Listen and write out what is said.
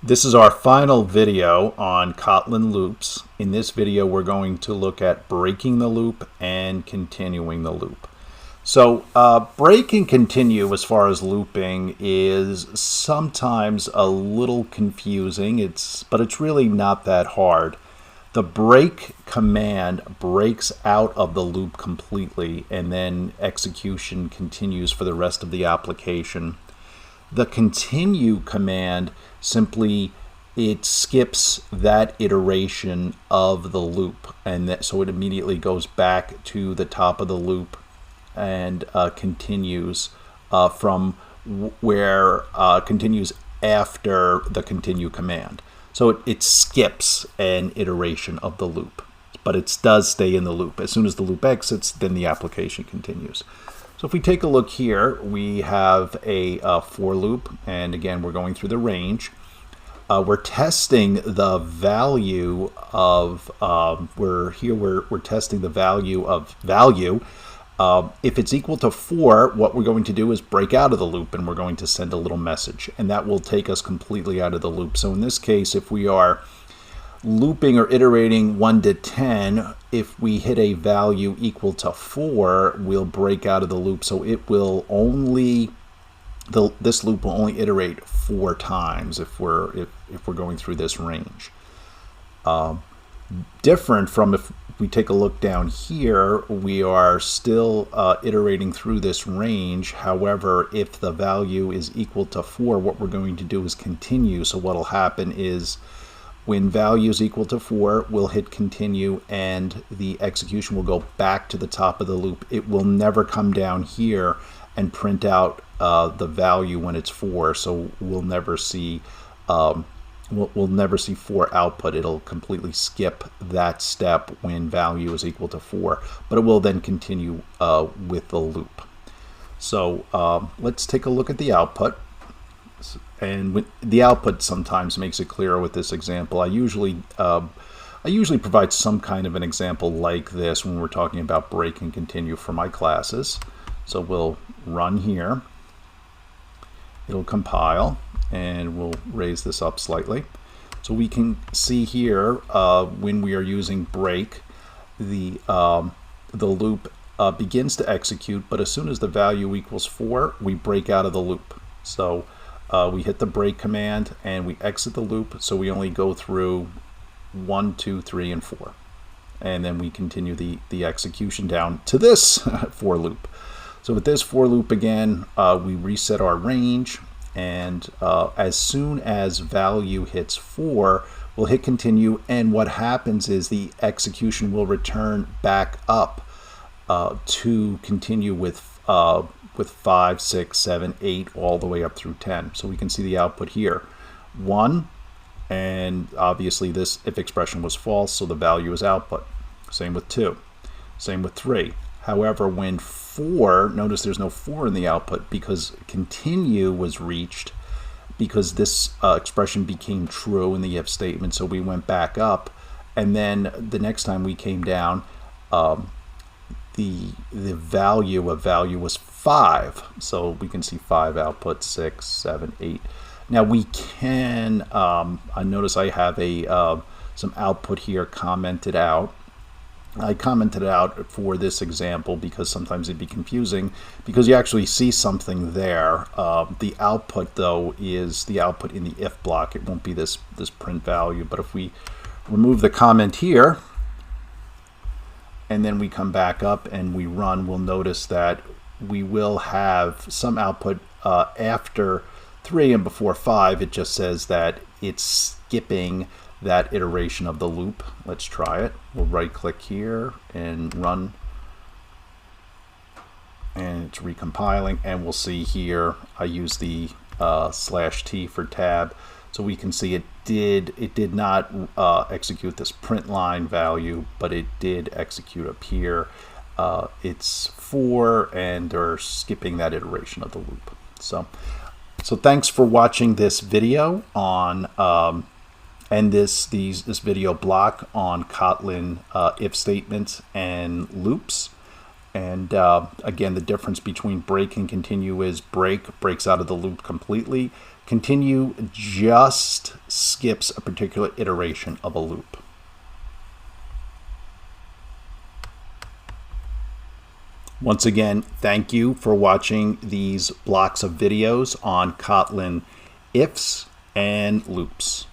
This is our final video on Kotlin loops. In this video, we're going to look at breaking the loop and continuing the loop. So break and continue as far as looping is sometimes a little confusing, but it's really not that hard. The break command breaks out of the loop completely, and then execution continues for the rest of the application. The continue command simply it skips that iteration of the loop, and so it immediately goes back to the top of the loop and continues from where continues after the continue command. So it skips an iteration of the loop, but it does stay in the loop. As soon as the loop exits, then the application continues. So if we take a look here, we have a for loop, and again, we're going through the range. We're testing the value of, we're testing the value of value. If it's equal to 4, what we're going to do is break out of the loop, and we're going to send a little message, and that will take us completely out of the loop. So in this case, if we are looping or iterating 1 to 10, if we hit a value equal to 4, we'll break out of the loop. So it will only, this loop will only iterate 4 times if we're going through this range. Different from if we take a look down here, we are still iterating through this range. However, if the value is equal to 4, what we're going to do is continue. So what will happen is when value is equal to 4, we'll hit continue, and the execution will go back to the top of the loop. It will never come down here and print out the value when it's 4. So we'll never see we'll never see 4 output. It'll completely skip that step when value is equal to 4, but it will then continue with the loop. So let's take a look at the output. And the output sometimes makes it clearer with this example. I usually provide some kind of an example like this when we're talking about break and continue for my classes. So we'll run here. It'll compile, and we'll raise this up slightly. So we can see here when we are using break, the loop begins to execute, but as soon as the value equals 4, we break out of the loop. So we hit the break command and we exit the loop, so we only go through 1, 2, 3, and 4. And then we continue the execution down to this for loop. So with this for loop again, we reset our range, and as soon as value hits 4, we'll hit continue, and what happens is the execution will return back up to continue with 5, 6, 7, 8, all the way up through 10. So we can see the output here. 1, and obviously this if expression was false, so the value is output. Same with 2. Same with 3. However, when 4, notice there's no 4 in the output because continue was reached because this expression became true in the if statement, so we went back up, and then the next time we came down, the value of value was 5, so we can see 5 output, 6, 7, 8. Now we can I notice I have some output here commented out. I commented out for this example because sometimes it'd be confusing because you actually see something there. The output though is the output in the if block. It won't be this print value, but if we remove the comment here and then we come back up and we run, we'll notice that we will have some output after 3 and before 5. It just says that it's skipping that iteration of the loop. Let's try it. We'll right click here and run, and it's recompiling, and we'll see here I use the /t for tab, so we can see it did not execute this print line value, but it did execute up here. It's 4, and they're skipping that iteration of the loop. So thanks for watching this video on and this video block on Kotlin if statements and loops. And again, the difference between break and continue is break breaks out of the loop completely. Continue just skips a particular iteration of a loop. Once again, thank you for watching these blocks of videos on Kotlin ifs and loops.